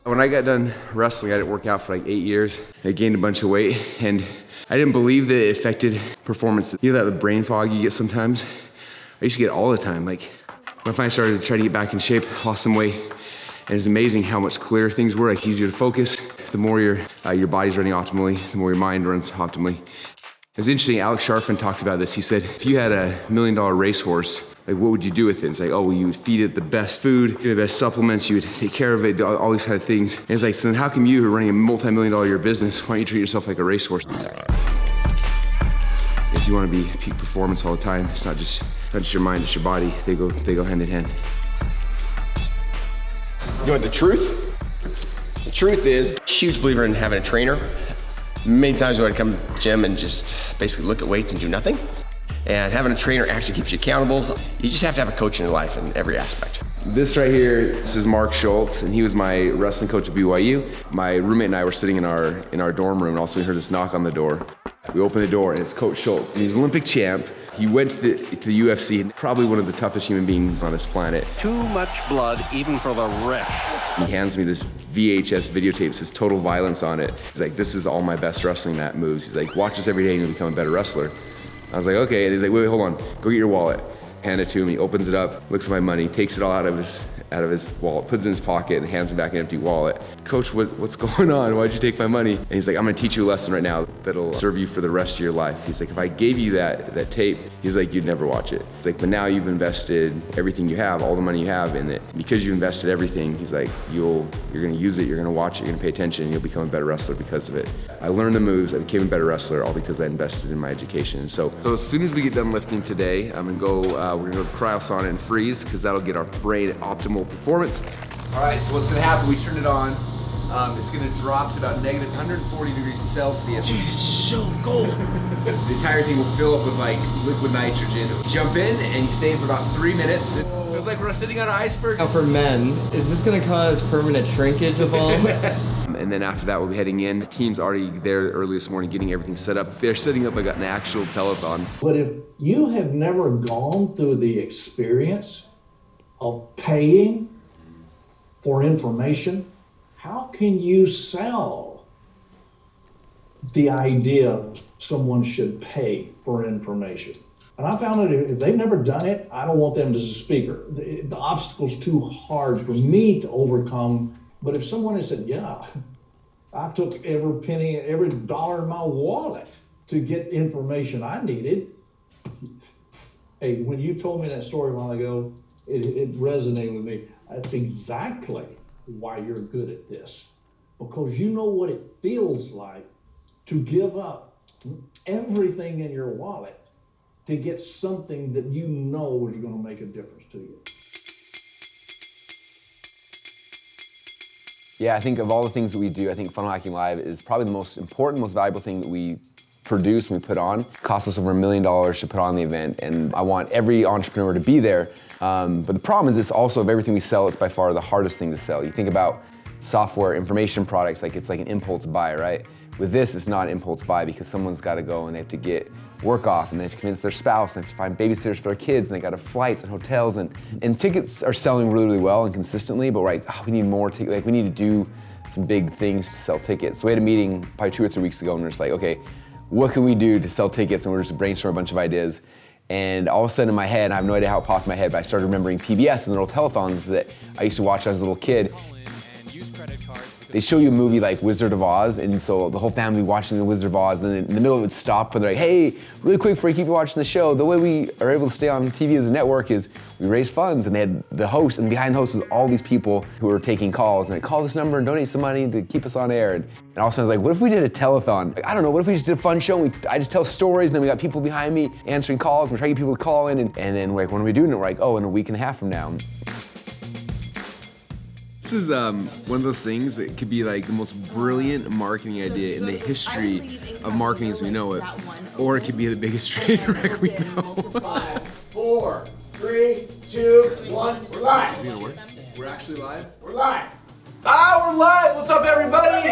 When I got done wrestling, I didn't work out for like 8 years. I gained a bunch of weight, and I didn't believe that it affected performance. You know that brain fog you get sometimes? I used to get it all the time. Like, when I finally started trying to get back in shape, lost some weight, and it's amazing how much clearer things were, like easier to focus. The more your body's running optimally, the more your mind runs optimally. It was interesting, Alex Sharfin talked about this. He said, if you had $1 million racehorse, like what would you do with it? It's like, oh, well, you would feed it the best food, the best supplements, you would take care of it, all these kind of things. And it's like, so then how come you, who are running a multi-million-dollar year business, why don't you treat yourself like a racehorse? If you want to be peak performance all the time, it's not just your mind, it's your body. They go hand in hand. You want the truth? The truth is, huge believer in having a trainer. Many times you want to come to the gym and just basically look at weights and do nothing. And having a trainer actually keeps you accountable. You just have to have a coach in your life in every aspect. This right here, this is Mark Schultz, and he was my wrestling coach at BYU. My roommate and I were sitting in our dorm room, and also we heard this knock on the door. We opened the door, and it's Coach Schultz. And he's an Olympic champ. He went to the UFC, probably one of the toughest human beings on this planet. Too much blood, even for the ref. He hands me this VHS videotape, it says Total Violence on it. He's like, this is all my best wrestling mat moves. He's like, watch this every day and you'll become a better wrestler. I was like, okay. And he's like, wait, hold on, go get your wallet. Hand it to him, he opens it up, looks at my money, takes it all out of his wallet, puts it in his pocket, and hands me back an empty wallet. Coach, what's going on? Why'd you take my money? And he's like, I'm gonna teach you a lesson right now that'll serve you for the rest of your life. He's like, if I gave you that tape, he's like, you'd never watch it. He's like, but now you've invested everything you have, all the money you have in it. Because you invested everything, he's like, you're gonna use it, you're gonna watch it, you're gonna pay attention, and you'll become a better wrestler because of it. I learned the moves, I became a better wrestler, all because I invested in my education. So as soon as we get done lifting today, we're gonna go to cryo sauna and freeze, because that'll get our brain at optimal performance. All right, so what's gonna happen, we turn it on, it's gonna drop to about negative 140 degrees Celsius. Jeez, it's so cold. The entire thing will fill up with like liquid nitrogen. Jump in and you stay in for about 3 minutes. It feels like we're sitting on an iceberg. Now for men, is this gonna cause permanent shrinkage of them? And then after that, we'll be heading in. The team's already there early this morning getting everything set up. They're setting up like an actual telethon. But if you have never gone through the experience of paying for information, how can you sell the idea someone should pay for information? And I found that if they've never done it, I don't want them as a speaker. The obstacle's too hard for me to overcome. But if someone has said, yeah, I took every penny, every dollar in my wallet to get information I needed. Hey, when you told me that story a while ago, it resonated with me. That's exactly why you're good at this. Because you know what it feels like to give up everything in your wallet to get something that you know is going to make a difference to you. Yeah, I think of all the things that we do, I think Funnel Hacking Live is probably the most important, most valuable thing that we produce and we put on. It costs us over $1 million to put on the event, and I want every entrepreneur to be there. But the problem is, it's also, of everything we sell, it's by far the hardest thing to sell. You think about software, information products, like it's like an impulse buy, right? With this, it's not an impulse buy, because someone's got to go and they have to get work off, and they have to convince their spouse, and they have to find babysitters for their kids, and they got to flights and hotels, and tickets are selling really, really well and consistently, but we're like, we need more tickets, like we need to do some big things to sell tickets. So we had a meeting probably 2 or 3 weeks ago, and we're just like, okay, what can we do to sell tickets? And we're just brainstorming a bunch of ideas. And all of a sudden in my head, I have no idea how it popped in my head, but I started remembering PBS and the little telethons that I used to watch when I was a little kid. They show you a movie like Wizard of Oz, and so the whole family watching the Wizard of Oz, and then in the middle it would stop, but they're like, hey, really quick before you keep watching the show, the way we are able to stay on TV as a network is we raise funds, and they had the host, and behind the host was all these people who were taking calls, and they call this number and donate some money to keep us on air. And all of a sudden I was like, what if we did a telethon? Like, I don't know, what if we just did a fun show, and I just tell stories, and then we got people behind me answering calls, and we're trying to get people to call in, and then we're like, when are we doing it? We're like, oh, in a week and a half from now. This is one of those things that could be like the most brilliant marketing idea in the history of marketing as we know it, or it could be the biggest train wreck we know. 5, 4, 3, 2, 1, we're live. We're actually live? We're live. Ah, we're live! What's up, everybody?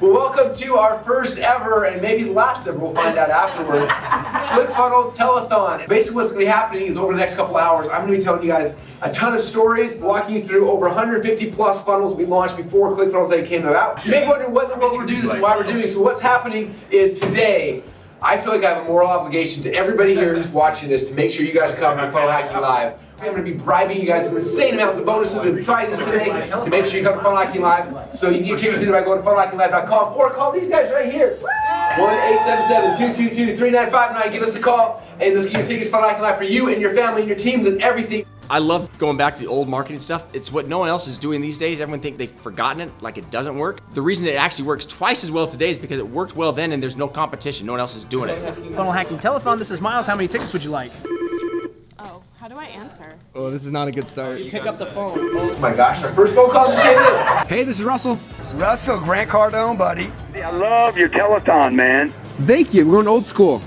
Well, welcome to our first ever, and maybe the last ever, we'll find out afterwards, ClickFunnels Telethon. Basically what's going to be happening is over the next couple hours, I'm going to be telling you guys a ton of stories, walking you through over 150 plus funnels we launched before ClickFunnels even came about. You may wonder what in the world we're doing this and why we're doing it. So what's happening is today, I feel like I have a moral obligation to everybody here who's watching this to make sure you guys come to Funnel Hacking Live. I'm going to be bribing you guys with insane amounts of bonuses and prizes today to make sure you come to Funnel Hacking Live. So you can get tickets in by going to funnelhackinglive.com or call these guys right here. 1-877-222-3959. Give us a call and let's get your tickets to Funnel Hacking Live for you and your family and your teams and everything. I love going back to the old marketing stuff. It's what no one else is doing these days. Everyone thinks they've forgotten it, like it doesn't work. The reason it actually works twice as well today is because it worked well then and there's no competition. No one else is doing it. Funnel Hacking Telethon, this is Miles. How many tickets would you like? Oh, how do I answer? Oh, this is not a good start. Pick up the phone. Oh my gosh, our first phone call just came in. Hey, this is Russell. It's Russell, Grant Cardone, buddy. I love your telethon, man. Thank you. We're going old school.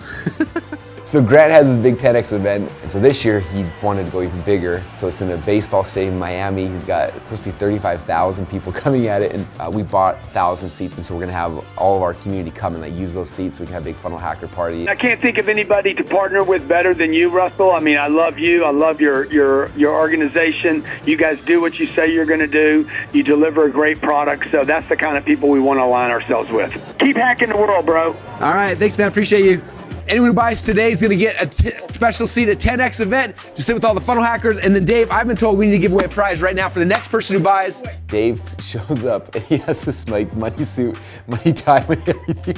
So Grant has his big 10X event, and so this year he wanted to go even bigger. So it's in a baseball stadium in Miami. It's supposed to be 35,000 people coming at it, and we bought 1,000 seats, and so we're gonna have all of our community come and use those seats so we can have a big funnel hacker party. I can't think of anybody to partner with better than you, Russell. I mean, I love you. I love your organization. You guys do what you say you're gonna do. You deliver a great product, so that's the kind of people we want to align ourselves with. Keep hacking the world, bro. All right, thanks, man. Appreciate you. Anyone who buys today is gonna get a special seat at 10X event to sit with all the funnel hackers. And then Dave, I've been told we need to give away a prize right now for the next person who buys. Dave shows up and he has this like money suit, money tie, and everything.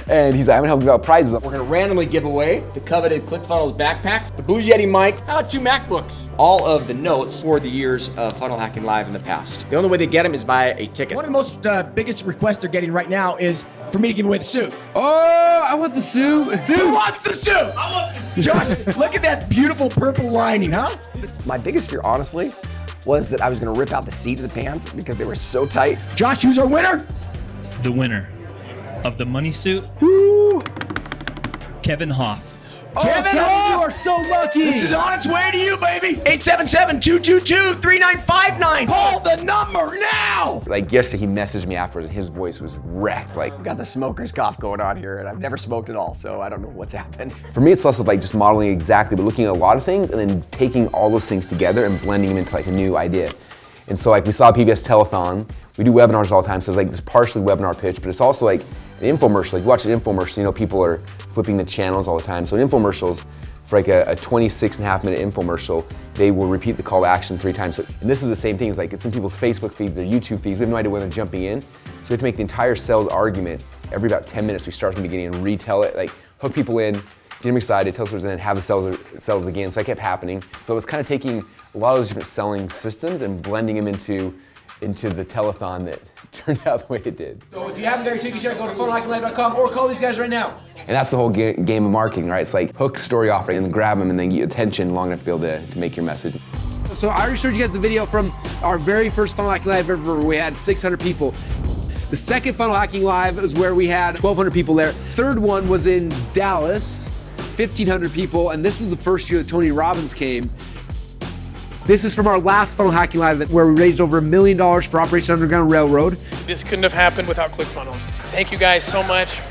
And he's like, I'm gonna help you out with prizes. We're gonna randomly give away the coveted ClickFunnels backpacks, the Blue Yeti mic, how about 2 MacBooks? All of the notes for the years of Funnel Hacking Live in the past. The only way they get them is by a ticket. One of the most biggest requests they're getting right now is for me to give away the suit. Oh, I want the suit. Who wants the suit? I want the suit. Josh, look at that beautiful purple lining, huh? My biggest fear, honestly, was that I was gonna rip out the seat of the pants because they were so tight. Josh, who's our winner? The winner of the money suit, Kevin Hoff. Kevin, you are so lucky. This is on its way to you, baby. 877-222-3959. Call the number now. Like yesterday he messaged me afterwards and his voice was wrecked. Like, I've got the smoker's cough going on here and I've never smoked at all, so I don't know what's happened. for me it's less of like just modeling exactly, but looking at a lot of things and then taking all those things together and blending them into like a new idea. And so like we saw PBS Telethon, we do webinars all the time, so it's like this partially webinar pitch, but it's also like an infomercial. Like you watch an infomercial, you know, people are flipping the channels all the time. So in infomercials, for like a 26.5-minute infomercial, they will repeat the call to action 3 times. So, and this is the same thing, it's like it's in people's Facebook feeds, their YouTube feeds, we have no idea when they're jumping in. So we have to make the entire sales argument every about 10 minutes. We start from the beginning and retell it, like hook people in, get them excited, tell stories, and then have the sales again. So that kept happening. So it's kind of taking a lot of those different selling systems and blending them into the telethon that turned out the way it did. So if you haven't got your ticket yet, go to funnelhackinglive.com or call these guys right now. And that's the whole game of marketing, right? It's like hook, story, offering, and then grab them and then get your attention long enough to be able to make your message. So I already showed you guys the video from our very first Funnel Hacking Live ever where we had 600 people. The second Funnel Hacking Live was where we had 1,200 people there. Third one was in Dallas, 1,500 people, and this was the first year that Tony Robbins came. This is from our last Funnel Hacking Live where we raised over $1 million for Operation Underground Railroad. This couldn't have happened without ClickFunnels. Thank you guys so much.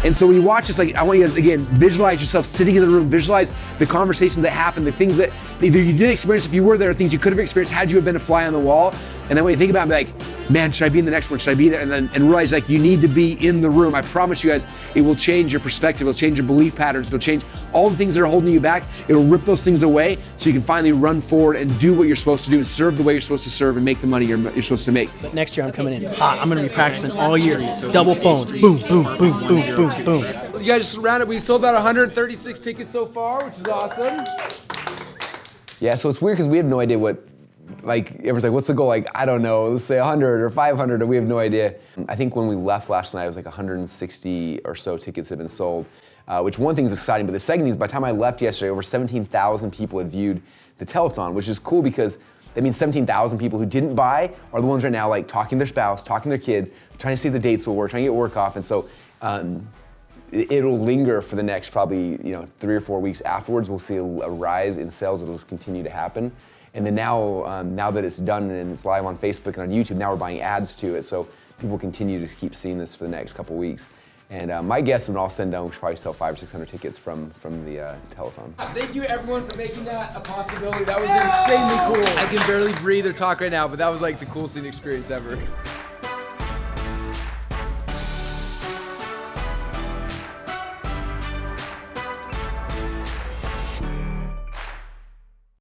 And so when you watch this, like, I want you guys, again, visualize yourself sitting in the room, visualize the conversations that happened, the things that either you did experience if you were there, or things you could have experienced had you have been a fly on the wall. And then when you think about it, be like, man, should I be in the next one? Should I be there? And realize like you need to be in the room. I promise you guys, it will change your perspective. It'll change your belief patterns. It'll change all the things that are holding you back. It'll rip those things away so you can finally run forward and do what you're supposed to do and serve the way you're supposed to serve and make the money you're supposed to make. But next year I'm coming in hot. I'm gonna be practicing all year. Double phones. Boom, boom, boom, boom, boom, boom. You guys just rounded, we've sold about 136 tickets so far, which is awesome. Yeah, so it's weird because we have no idea what, like, everyone's like, what's the goal? Like, I don't know, let's say 100 or 500, or we have no idea. I think when we left last night, it was like 160 or so tickets had been sold, which one thing is exciting, but the second thing is by the time I left yesterday, over 17,000 people had viewed the telethon, which is cool because that means 17,000 people who didn't buy are the ones right now like talking to their spouse, talking to their kids, trying to see if the dates will work, trying to get work off, and so it'll linger for the next probably 3 or 4 weeks afterwards. We'll see a rise in sales. It'll just continue to happen. And then now, now that it's done and it's live on Facebook and on YouTube, now we're buying ads to it. So people continue to keep seeing this for the next couple weeks. And my guess, when all said and done, we should probably sell 500 or 600 tickets from the telethon. Thank you everyone for making that a possibility. That was insanely cool. I can barely breathe or talk right now, but that was like the coolest experience ever.